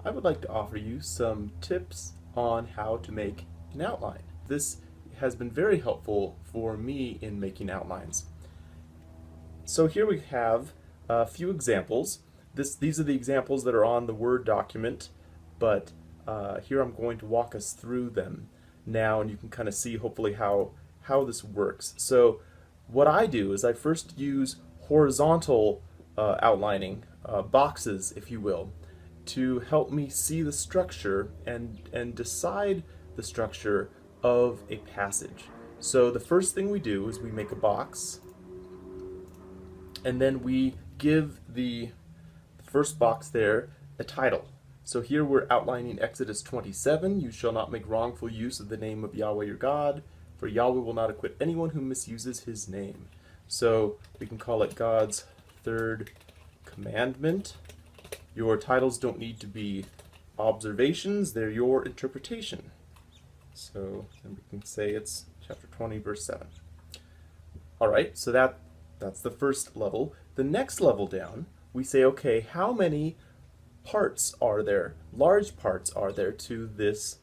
I would like to offer you some tips on how to make an outline. This has been very helpful for me in making outlines. So here we have a few examples. These are the examples that are on the Word document, but here I'm going to walk us through them now, and you can kind of see hopefully how this works. So what I do is I first use horizontal outlining, boxes, if you will, to help me see the structure and decide the structure of a passage. So the first thing we do is we make a box, and then we give the first box there a title. So here we're outlining Exodus 27. You shall not make wrongful use of the name of Yahweh your God, for Yahweh will not acquit anyone who misuses his name. So we can call it God's third commandment. Your titles don't need to be observations, they're your interpretation. So then we can say it's chapter 20, verse 7. All right, so that's the first level. The next level down, we say, okay, how many parts are there, large parts are there to this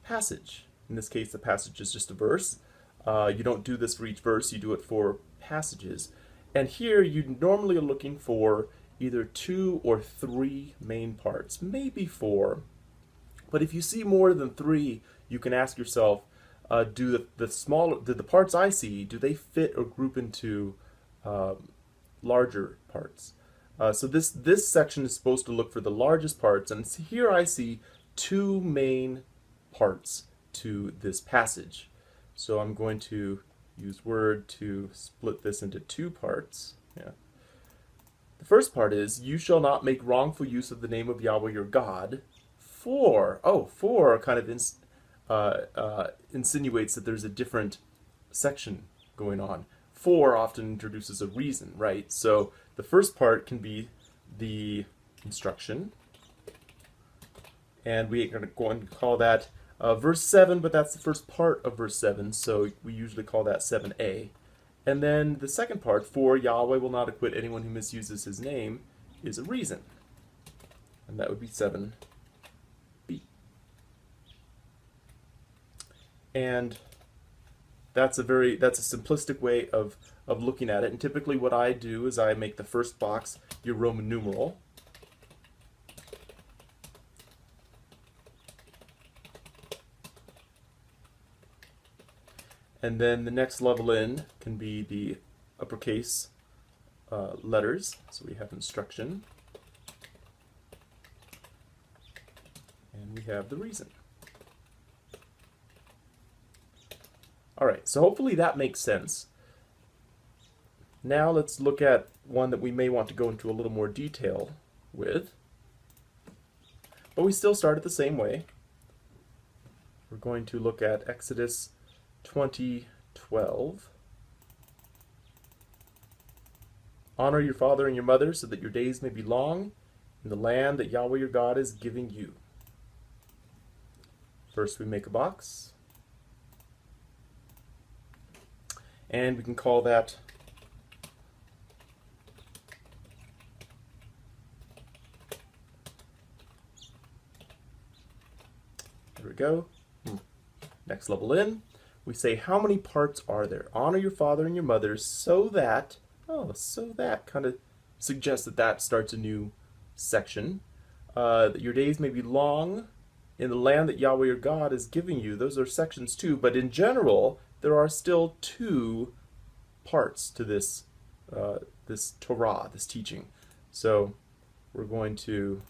passage? In this case, the passage is just a verse. You don't do this for each verse, you do it for passages. And here you normally are looking for either 2 or 3 main parts, maybe 4. But if you see more than 3, you can ask yourself, do the parts I see, do they fit or group into larger parts? So this section is supposed to look for the largest parts, and here I see 2 main parts to this passage. So I'm going to use Word to split this into 2 parts. Yeah. The first part is, you shall not make wrongful use of the name of Yahweh your God, for kind of insinuates that there's a different section going on. For often introduces a reason, right? So the first part can be the instruction, and we are going to call that verse 7, but that's the first part of verse 7, so we usually call that 7a. And then the second part, for Yahweh will not acquit anyone who misuses his name, is a reason, and that would be 7b. And that's a simplistic way of looking at it. And typically what I do is I make the first box your Roman numeral. And then the next level in can be the uppercase letters. So we have instruction. And we have the reason. Alright, so hopefully that makes sense. Now let's look at one that we may want to go into a little more detail with. But we still start it the same way. We're going to look at Exodus 20:12. Honor your father and your mother so that your days may be long in the land that Yahweh your God is giving you. First we make a box. And we can call that there we go. Next level in, we say how many parts are there? Honor your father and your mother so that, kind of suggests that starts a new section. That your days may be long in the land that Yahweh your God is giving you. Those are sections too, but in general, there are still 2 parts to this this Torah, this teaching. So we're going to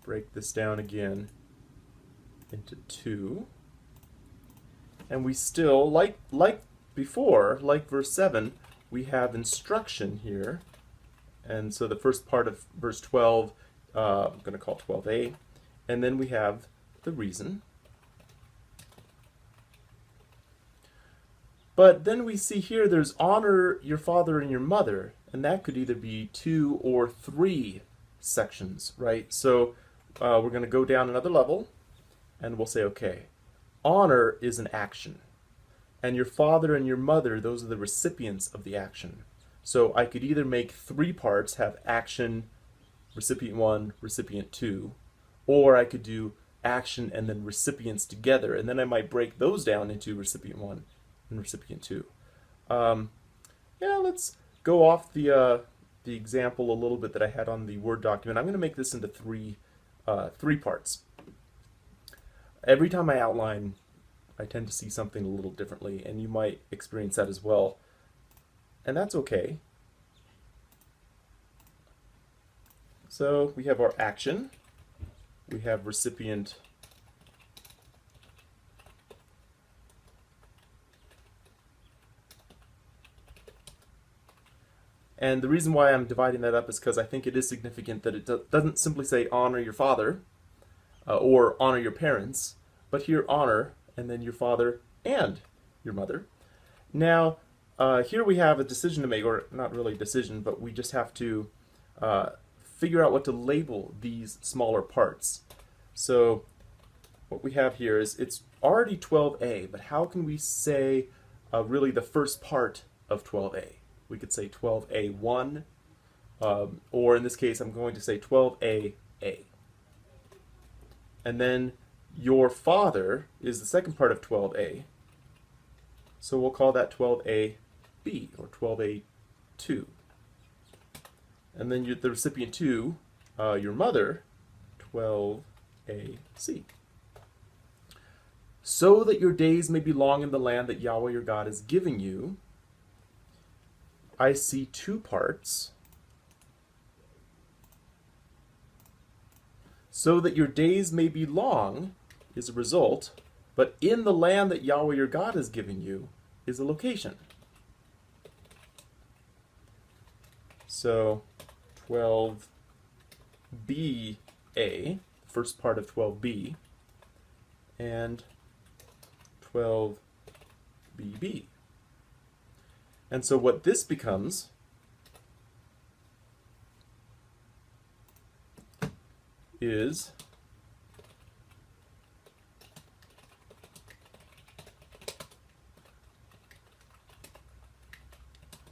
break this down again into 2. And we still, like before, like verse 7, we have instruction here. And so the first part of verse 12, I'm going to call 12a. And then we have the reason. But then we see here there's honor your father and your mother, and that could either be 2 or 3 sections, right? So we're going to go down another level, and we'll say, okay, honor is an action, and your father and your mother, those are the recipients of the action. So I could either make 3 parts, have action, recipient 1, recipient 2, Or I could do action and then recipients together, and then I might break those down into recipient 1 and recipient 2. Yeah, let's go off the example a little bit that I had on the Word document. I'm going to make this into three parts. Every time I outline, I tend to see something a little differently, and you might experience that as well. And that's okay. So we have our action, we have recipient, and the reason why I'm dividing that up is because I think it is significant that it doesn't simply say honor your father or honor your parents, but here honor and then your father and your mother. Now, here we have a decision to make, or not really a decision, but we just have to figure out what to label these smaller parts. So what we have here is it's already 12a, but how can we say really the first part of 12a? We could say 12a1, or in this case I'm going to say 12a. And then your father is the second part of 12a, so we'll call that 12a-b, or 12a2. And then the recipient 2, your mother, 12ac. So that your days may be long in the land that Yahweh your God is giving you, I see two parts. So that your days may be long is a result, but in the land that Yahweh your God is giving you is a location. So 12b-a, first part of 12b, and 12b-b. And so what this becomes is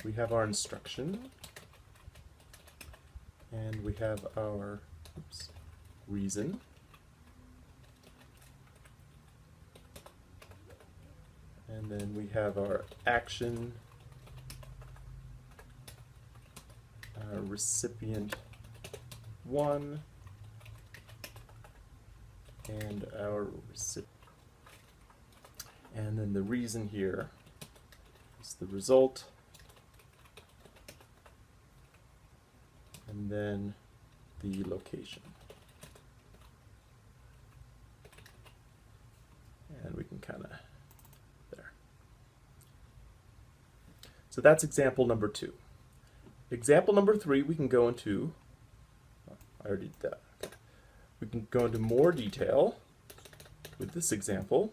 we have our instruction and we have our reason, and then we have our action, our recipient 1, and our recipient. And then the reason here is the result, and then the location. And we can kind of there. So that's example number 2. Example number 3, we can go into, I already did that. Okay. We can go into more detail with this example.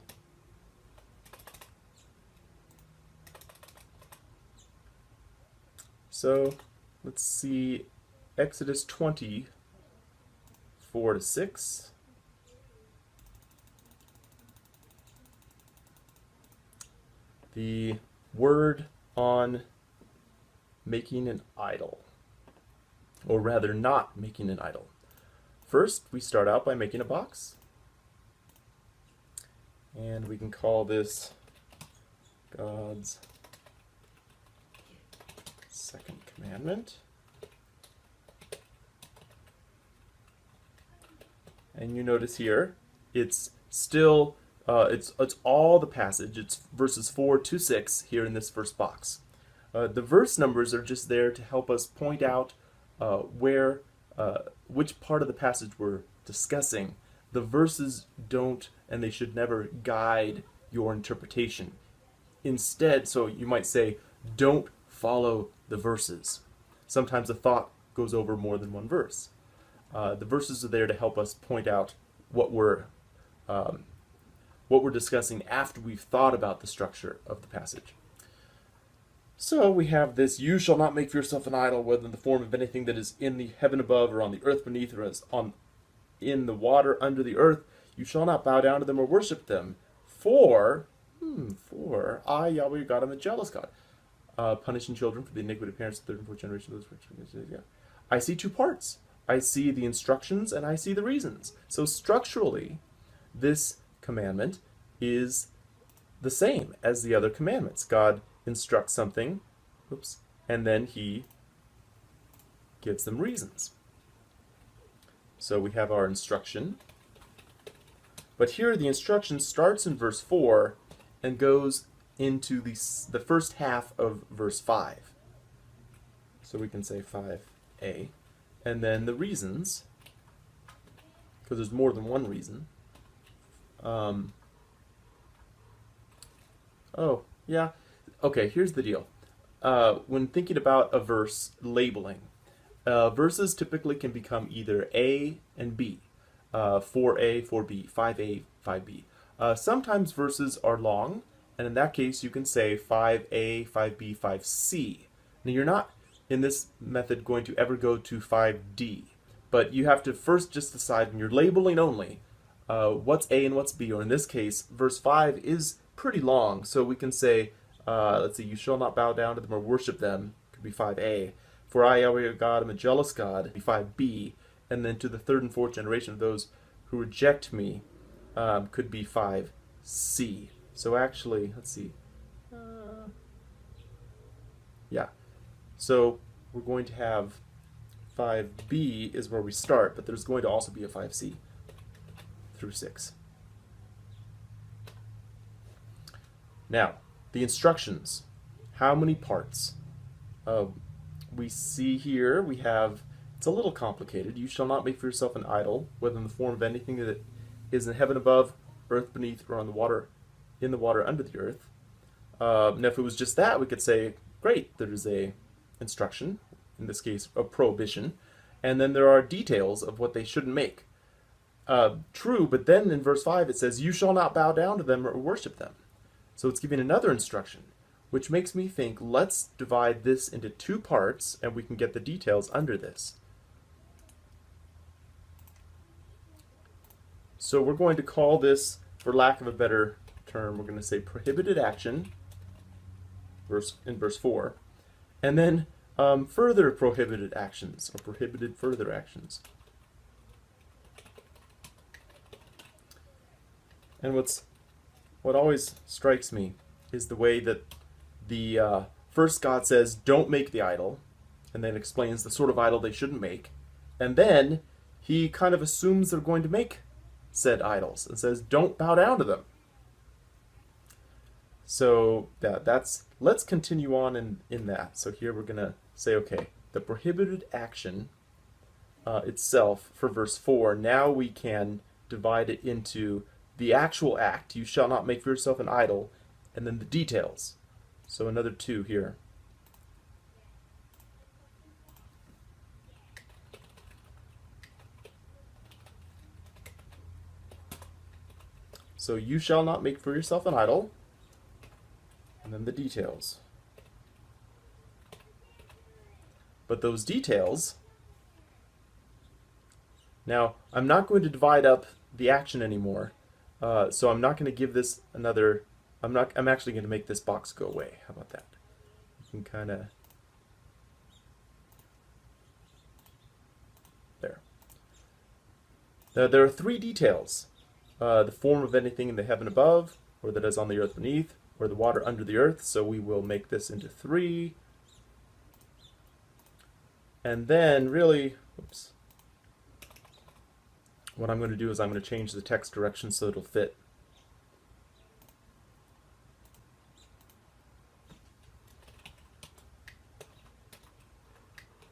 So let's see Exodus 20, 4-6. The word on making an idol, or rather not making an idol. First, we start out by making a box, and we can call this God's second commandment. And you notice here, it's still, it's all the passage. It's verses 4-6 here in this first box. The verse numbers are just there to help us point out which part of the passage we're discussing. The verses don't, and they should never guide your interpretation. Instead, so you might say, don't follow the verses. Sometimes a thought goes over more than one verse. The verses are there to help us point out what we're discussing after we've thought about the structure of the passage. So we have this, you shall not make for yourself an idol, whether in the form of anything that is in the heaven above, or on the earth beneath, or in the water under the earth. You shall not bow down to them or worship them. For I, Yahweh your God, am a jealous God, punishing children for the iniquity of parents, the third and fourth generation of those. I see two parts. I see the instructions and I see the reasons. So structurally, this commandment is the same as the other commandments. God instructs something, oops, and then he gives them reasons. So we have our instruction. But here the instruction starts in verse 4 and goes into the first half of verse 5. So we can say 5a. And then the reasons, because there's more than one reason. Oh, yeah. Okay, here's the deal. When thinking about a verse labeling, verses typically can become either A and B. 4a, 4b, 5a, 5b. Sometimes verses are long, and in that case you can say 5a, 5b, 5c. Now you're not, in this method, going to ever go to 5d, but you have to first just decide when you're labeling only what's A and what's B, or in this case, verse 5 is pretty long, so we can say, let's see, you shall not bow down to them or worship them, could be 5a. For I, Yahweh your God, am a jealous God, be 5b. And then to the third and fourth generation of those who reject me could be 5c. So actually, let's see. Yeah. So we're going to have 5b is where we start, but there's going to also be a 5c through 6. Now, the instructions. How many parts? We see here we have, it's a little complicated. You shall not make for yourself an idol, whether in the form of anything that is in heaven above, earth beneath, or on the water, in the water under the earth. Now, if it was just that, we could say, great, there's a instruction, in this case, a prohibition, and then there are details of what they shouldn't make. True, but then in verse 5 it says, you shall not bow down to them or worship them. So it's giving another instruction, which makes me think, let's divide this into two parts, and we can get the details under this. So we're going to call this, for lack of a better term, we're going to say prohibited action, in verse 4, and then further prohibited actions, or prohibited further actions. And what always strikes me is the way that the first God says, don't make the idol, and then explains the sort of idol they shouldn't make, and then he kind of assumes they're going to make said idols and says, don't bow down to them. So let's continue on in that. So here we're going to say, okay, the prohibited action itself for verse 4, now we can divide it into the actual act, you shall not make for yourself an idol, and then the details. So another 2 here. So you shall not make for yourself an idol, and then the details. But those details, now I'm not going to divide up the action anymore, so I'm not going to give this another, I'm actually going to make this box go away. How about that? You can kind of, there. Now there are 3 details. The form of anything in the heaven above, or that is on the earth beneath, or the water under the earth, so we will make this into 3. And then really, oops, what I'm going to do is I'm going to change the text direction so it'll fit.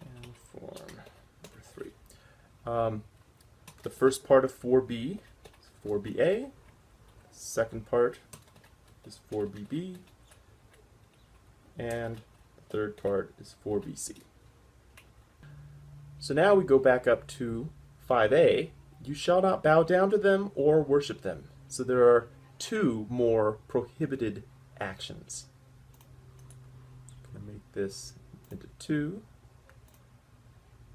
And form number 3. The first part of 4b is 4ba. Second part is 4bb. And the third part is 4bc. So now we go back up to 5a. You shall not bow down to them or worship them. So there are 2 more prohibited actions. I'm going to make this into 2.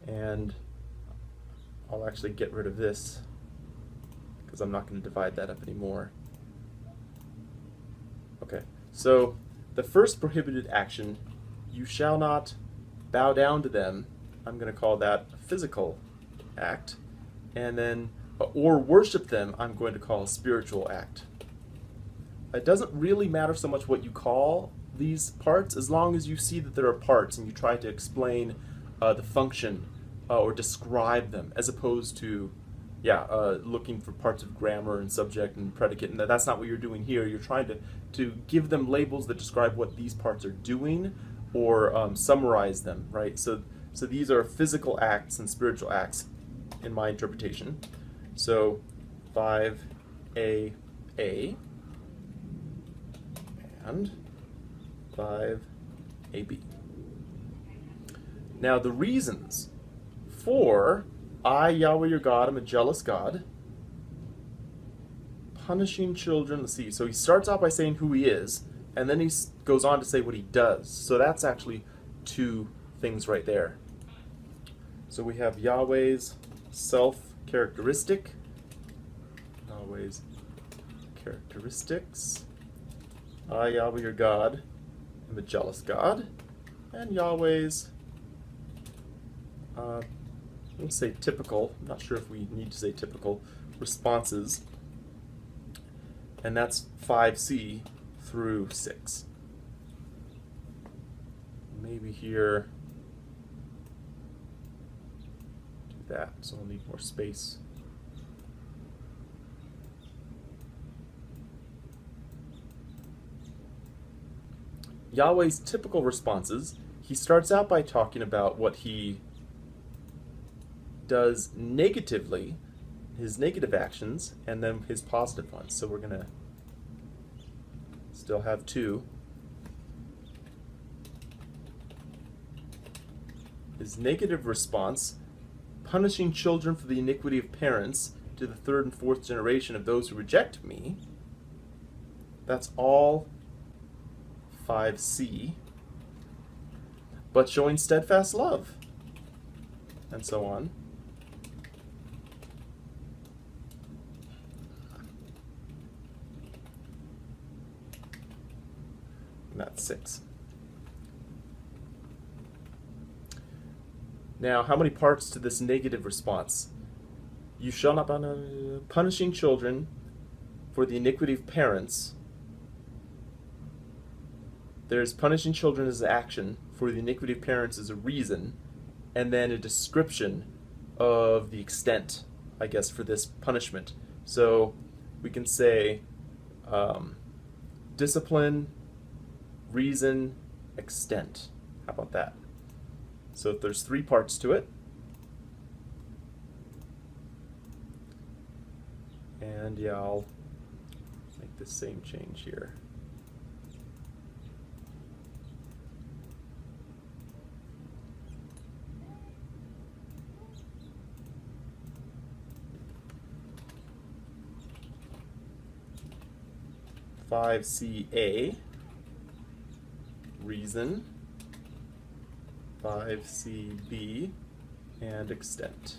And I'll actually get rid of this because I'm not going to divide that up anymore. Okay, so the first prohibited action, you shall not bow down to them, I'm going to call that a physical act, and then or worship them I'm going to call a spiritual act. It doesn't really matter so much what you call these parts as long as you see that there are parts and you try to explain the function or describe them, as opposed to looking for parts of grammar and subject and predicate, and that's not what you're doing here. You're trying to give them labels that describe what these parts are doing or summarize them, right? So these are physical acts and spiritual acts in my interpretation. So 5A and 5AB. Now the reasons for I, Yahweh your God, am a jealous God, punishing children. Let's see, so he starts out by saying who he is, and then he goes on to say what he does. So that's actually two things right there. So we have Yahweh's self-characteristic, Yahweh's characteristics. I, Yahweh your God, am a jealous God, and Yahweh's let's say typical, I'm not sure if we need to say typical, responses, and that's 5C through 6. Maybe here, do that, so we'll need more space. Yahweh's typical responses, he starts out by talking about what he does negatively, his negative actions, and then his positive ones. So we're going to still have two. His negative response, punishing children for the iniquity of parents to the third and fourth generation of those who reject me. That's all 5C. But showing steadfast love, and so on. And that's 6. Now, how many parts to this negative response? You shall not punishing children for the iniquity of parents. There's punishing children as an action, for the iniquity of parents as a reason, and then a description of the extent, I guess, for this punishment. So we can say discipline, reason, extent. How about that? So if there's 3 parts to it, and yeah, I'll make the same change here. (5CA) reason, 5CB, and extent,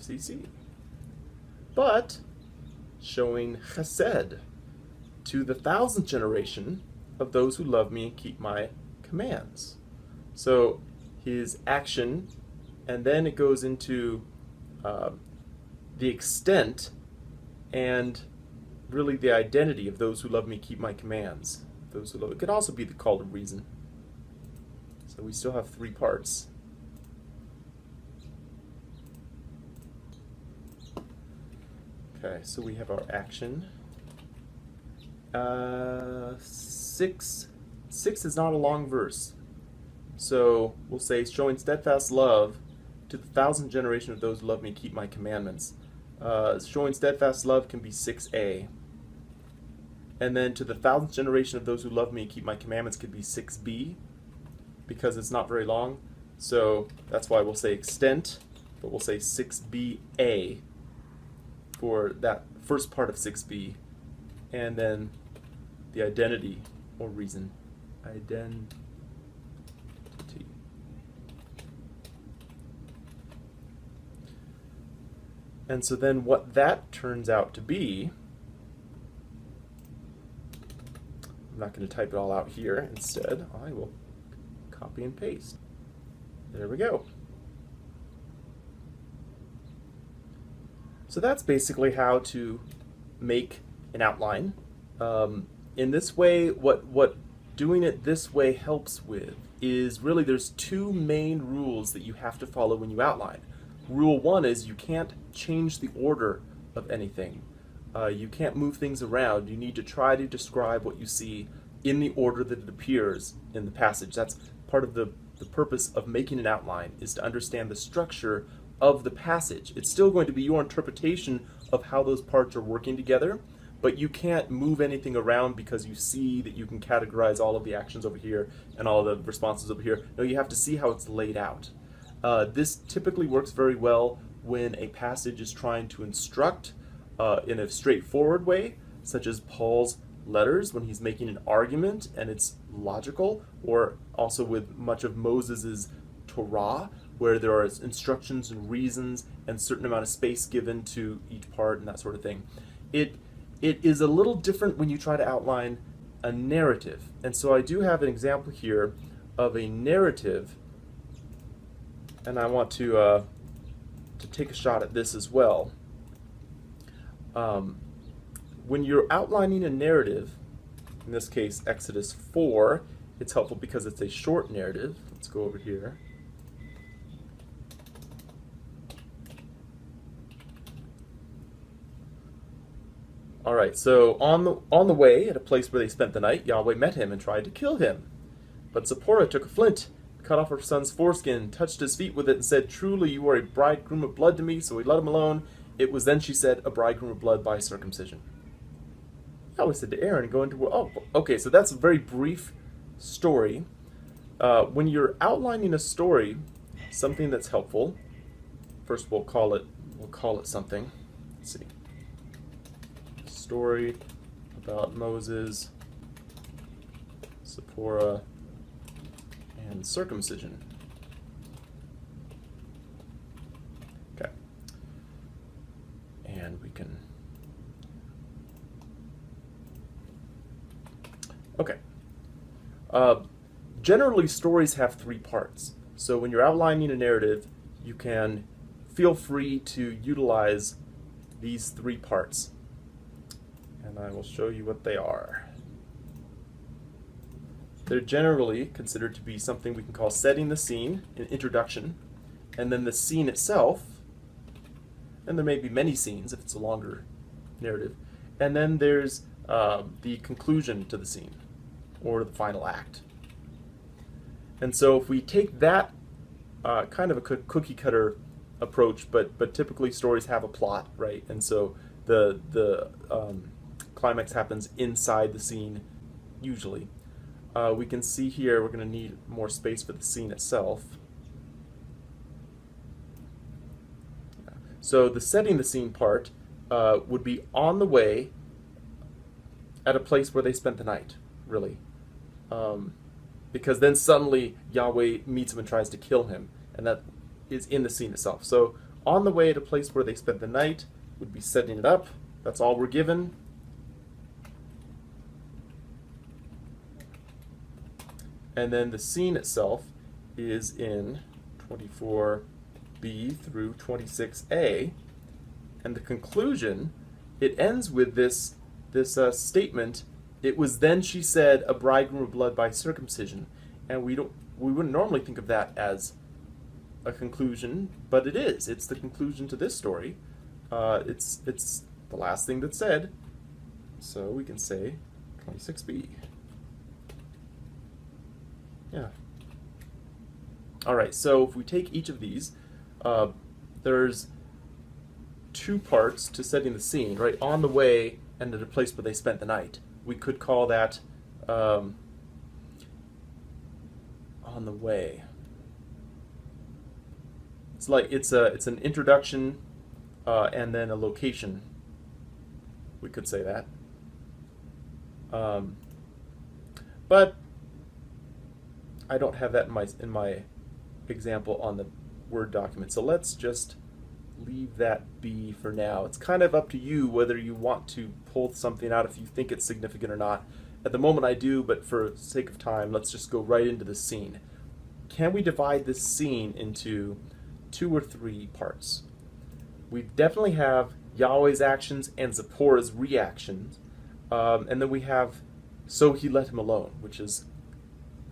5CC. But showing chesed to the 1000th generation of those who love me and keep my commands. So his action, and then it goes into the extent and really the identity of those who love me keep my commands. Those who love it could also be the call to reason. So we still have 3 parts. Okay, so we have our action. 6 is not a long verse. So we'll say, showing steadfast love to the 1000th generation of those who love me keep my commandments. Showing steadfast love can be 6A. And then to the 1000th generation of those who love me and keep my commandments could be 6B, because it's not very long. So that's why we'll say extent, but we'll say 6BA for that first part of 6B. And then the identity or reason. Identity. And so then what that turns out to be, I'm not going to type it all out here. Instead, I will copy and paste. There we go. So that's basically how to make an outline. In this way, what doing it this way helps with is really there's two main rules that you have to follow when you outline. Rule one is you can't change the order of anything. You can't move things around. You need to try to describe what you see in the order that it appears in the passage. That's part of the purpose of making an outline, is to understand the structure of the passage. It's still going to be your interpretation of how those parts are working together, but you can't move anything around because you see that you can categorize all of the actions over here and all of the responses over here. No, you have to see how it's laid out. This typically works very well when a passage is trying to instruct in a straightforward way, such as Paul's letters when he's making an argument and it's logical, or also with much of Moses's Torah, where there are instructions and reasons and certain amount of space given to each part and that sort of thing. It is a little different when you try to outline a narrative. And so I do have an example here of a narrative, and I want to take a shot at this as well. When you're outlining a narrative, in this case Exodus 4, it's helpful because it's a short narrative. Let's go over here. All right, so on the way, at a place where they spent the night, Yahweh met him and tried to kill him. But Zipporah took a flint, cut off her son's foreskin, touched his feet with it, and said, "Truly you are a bridegroom of blood to me," so he let him alone. It was then she said, "A bridegroom of blood by circumcision." Yahweh said to Aaron, "Go into war." Oh, okay, so that's a very brief story. When you're outlining a story, something that's helpful, first we'll call it something. Let's see. Story about Moses, Zipporah, and circumcision. Okay. And we can... Okay. Generally, stories have three parts. So when you're outlining a narrative, you can feel free to utilize these three parts. And I will show you what they are. They're generally considered to be something we can call setting the scene, an introduction, and then the scene itself, and there may be many scenes if it's a longer narrative, and then there's the conclusion to the scene, or the final act. And so if we take that kind of a cookie cutter approach, but typically stories have a plot, right? And so the climax happens inside the scene, usually. We can see here we're going to need more space for the scene itself. So the setting the scene part would be on the way at a place where they spent the night, really. Because then suddenly Yahweh meets him and tries to kill him, and that is in the scene itself. So on the way at a place where they spent the night would be setting it up. That's all we're given. And then the scene itself is in 24b through 26a. And the conclusion, it ends with this statement, "It was then she said, a bridegroom of blood by circumcision." And we wouldn't normally think of that as a conclusion, but it is. It's the conclusion to this story. It's the last thing that's said. So we can say 26b. Yeah. All right, so if we take each of these, there's two parts to setting the scene, right? On the way and at a place where they spent the night. We could call that on the way. It's like it's an introduction and then a location. We could say that. But I don't have that in my example on the Word document, so let's just leave that be for now. It's kind of up to you whether you want to pull something out if you think it's significant or not. At the moment I do, but for sake of time, let's just go right into the scene. Can we divide this scene into 2 or 3 parts? We definitely have Yahweh's actions and Zipporah's reactions. And then we have so he let him alone, which is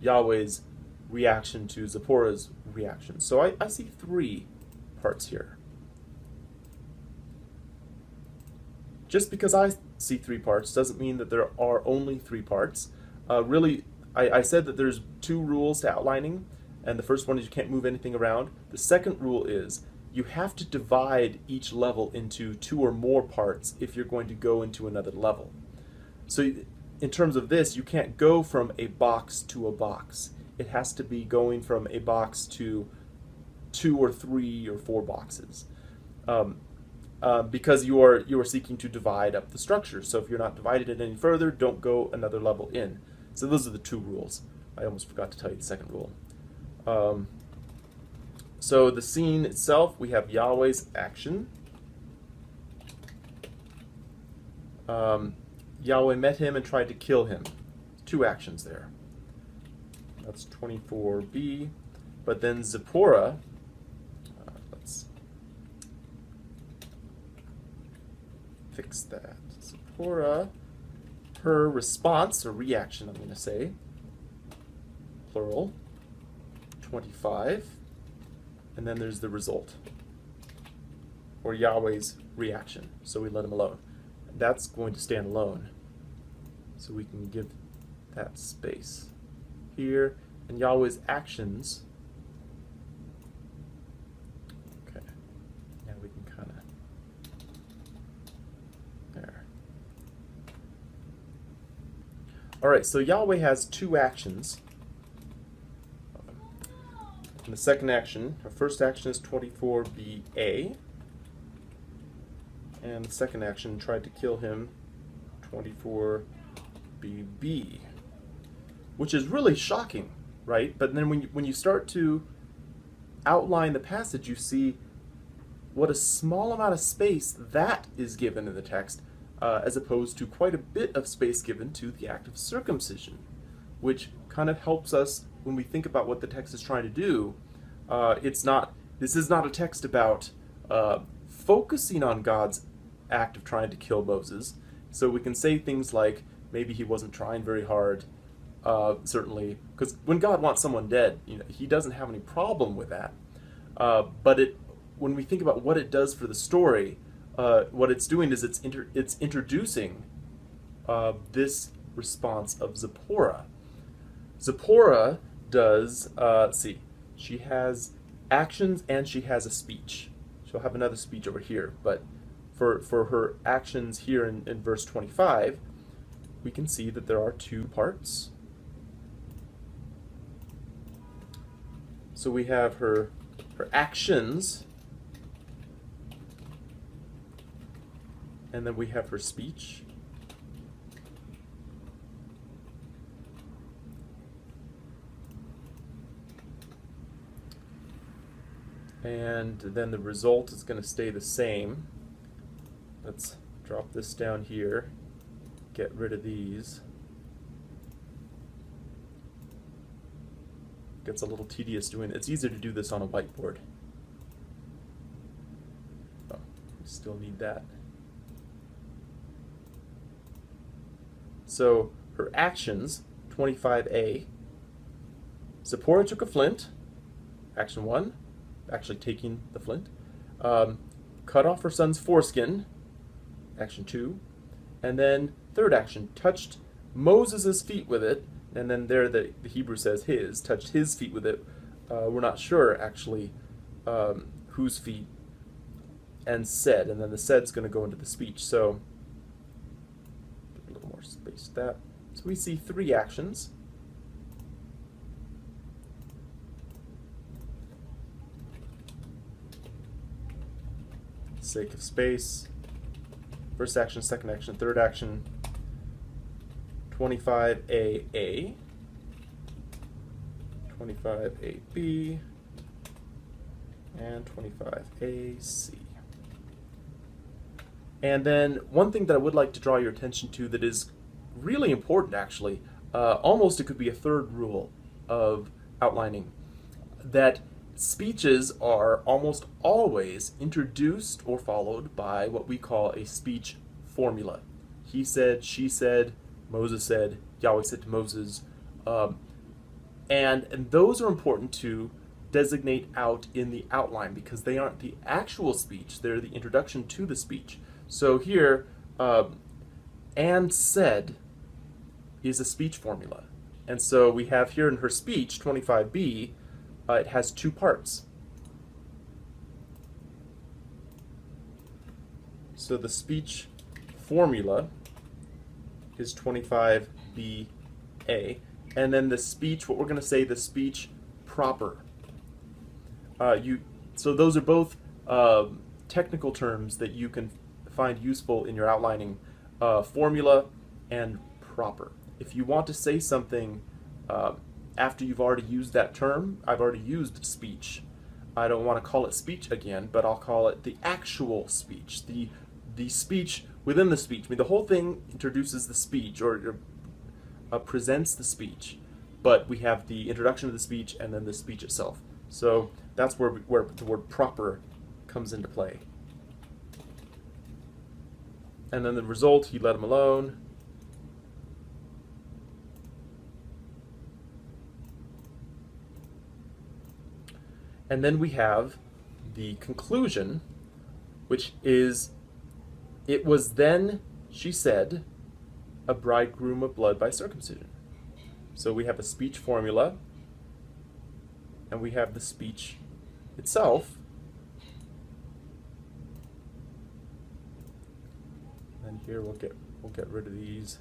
Yahweh's reaction to Zipporah's reaction. So I see three parts here. Just because I see three parts doesn't mean that there are only three parts. Really, I said that there's two rules to outlining, and the first one is you can't move anything around. The second rule is you have to divide each level into two or more parts if you're going to go into another level. So in terms of this, you can't go from a box to a box. It has to be going from a box to 2 or 3 or 4 boxes. Because you are seeking to divide up the structure. So if you're not divided it any further, don't go another level in. So those are the two rules. I almost forgot to tell you the second rule. So the scene itself, we have Yahweh's action. Yahweh met him and tried to kill him. Two actions there. That's 24b. But then Zipporah, let's fix that. Zipporah, her response, or reaction, I'm going to say, plural, 25. And then there's the result, or Yahweh's reaction. So we let him alone. That's going to stand alone. So we can give that space here. And Yahweh's actions. Okay. Now we can kind of. There. Alright, so Yahweh has two actions. And the second action, our first action is 24ba. And the second action tried to kill him, 24bb. Which is really shocking, right? But then when you start to outline the passage, you see what a small amount of space that is given in the text, as opposed to quite a bit of space given to the act of circumcision, which kind of helps us when we think about what the text is trying to do. This is not a text about focusing on God's act of trying to kill Moses. So we can say things like, maybe he wasn't trying very hard, certainly, because when God wants someone dead, he doesn't have any problem with that. But when we think about what it does for the story, what it's doing is it's introducing this response of Zipporah. Zipporah does, let's see, she has actions and she has a speech. She'll have another speech over here, but for her actions here in verse 25, we can see that there are two parts. So we have her actions, and then we have her speech. And then the result is going to stay the same. Let's drop this down here, get rid of these. Gets a little tedious doing it. It's easier to do this on a whiteboard. Oh, we still need that. So her actions, 25a. Zipporah took a flint, action 1, actually taking the flint. Cut off her son's foreskin, action 2. And then third action, touched Moses' feet with it. And then there the Hebrew says his, touched his feet with it. We're not sure actually whose feet, and said. And then the said's going to go into the speech. So give a little more space to that. So we see three actions. Sake of space. First action, second action, third action. 25AA, 25AB, and 25AC. And then one thing that I would like to draw your attention to that is really important actually, almost it could be a third rule of outlining, that speeches are almost always introduced or followed by what we call a speech formula. He said, she said, Moses said, Yahweh said to Moses. And those are important to designate out in the outline because they aren't the actual speech, they're the introduction to the speech. So here, and said is a speech formula. And so we have here in her speech, 25b, it has two parts. So the speech formula is 25ba, and then the speech, what we're going to say, the speech proper. So those are both technical terms that you can find useful in your outlining, formula and proper. If you want to say something after you've already used that term, I've already used speech. I don't want to call it speech again, but I'll call it the actual speech, the speech within the speech. I mean, the whole thing introduces the speech or presents the speech, but we have the introduction of the speech and then the speech itself. So that's where the word proper comes into play. And then the result, he let him alone. And then we have the conclusion, which is, it was then, she said, a bridegroom of blood by circumcision. So we have a speech formula, and we have the speech itself. And here we'll get rid of these.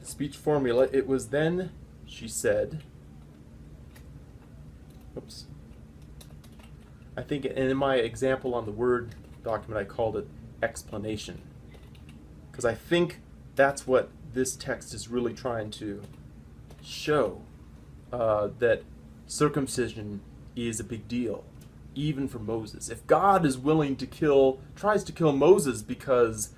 Speech formula, it was then, she said, oops. I think in my example on the Word document I called it explanation, because I think that's what this text is really trying to show, that circumcision is a big deal, even for Moses. If God is willing to tries to kill Moses because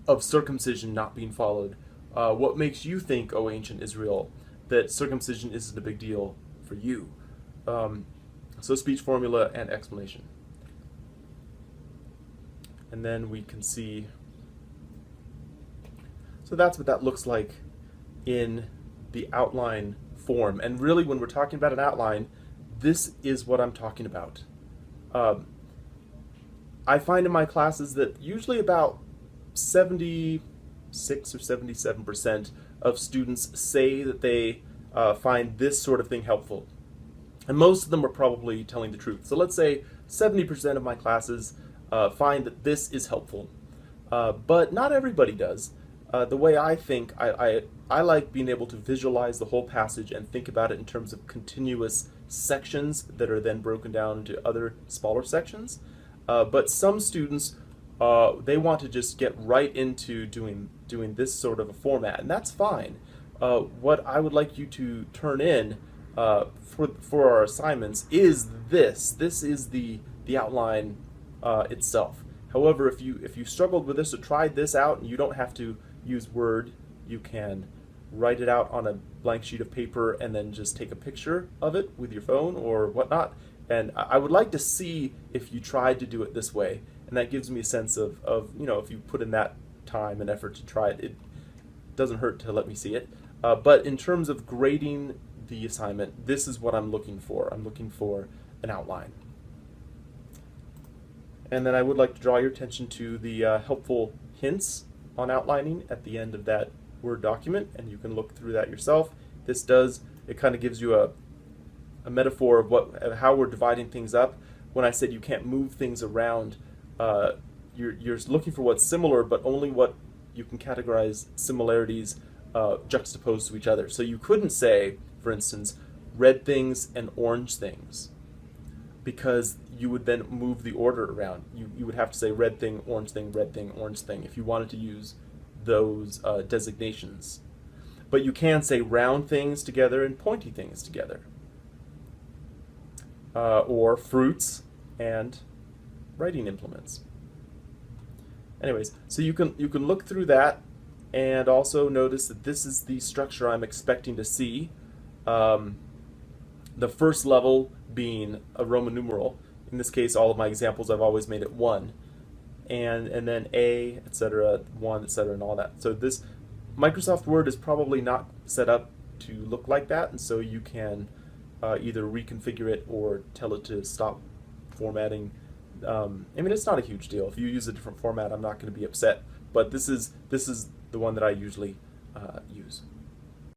of circumcision not being followed, what makes you think, O ancient Israel, that circumcision isn't a big deal for you? So speech formula and explanation. And then we can see, so that's what that looks like in the outline form. And really, when we're talking about an outline, this is what I'm talking about. I find in my classes that usually about 76 or 77% of students say that they find this sort of thing helpful. And most of them are probably telling the truth. So let's say 70% of my classes find that this is helpful. But not everybody does. The way I think, I like being able to visualize the whole passage and think about it in terms of continuous sections that are then broken down into other smaller sections. But some students, they want to just get right into doing this sort of a format, and that's fine. What I would like you to turn in for our assignments is this. This is the outline itself. However, if you struggled with this or tried this out, and you don't have to use Word, you can write it out on a blank sheet of paper and then just take a picture of it with your phone or whatnot. And I would like to see if you tried to do it this way, and that gives me a sense of if you put in that time and effort to try it, it doesn't hurt to let me see it. But in terms of grading the assignment, this is what I'm looking for. I'm looking for an outline. And then I would like to draw your attention to the helpful hints on outlining at the end of that Word document, and you can look through that yourself. It kind of gives you a metaphor of how we're dividing things up. When I said you can't move things around, you're looking for what's similar, but only what you can categorize similarities juxtaposed to each other. So you couldn't say, for instance, red things and orange things, because you would then move the order around. You would have to say red thing, orange thing, red thing, orange thing, if you wanted to use those designations. But you can say round things together and pointy things together. Or fruits and writing implements. Anyways, so you can look through that and also notice that this is the structure I'm expecting to see. Um, the first level being a Roman numeral. In this case, all of my examples I've always made it 1, and then A, etc., 1, etc., and all that. So this Microsoft Word is probably not set up to look like that, and so you can either reconfigure it or tell it to stop formatting. I mean, it's not a huge deal. If you use a different format, I'm not going to be upset. But this is the one that I usually use.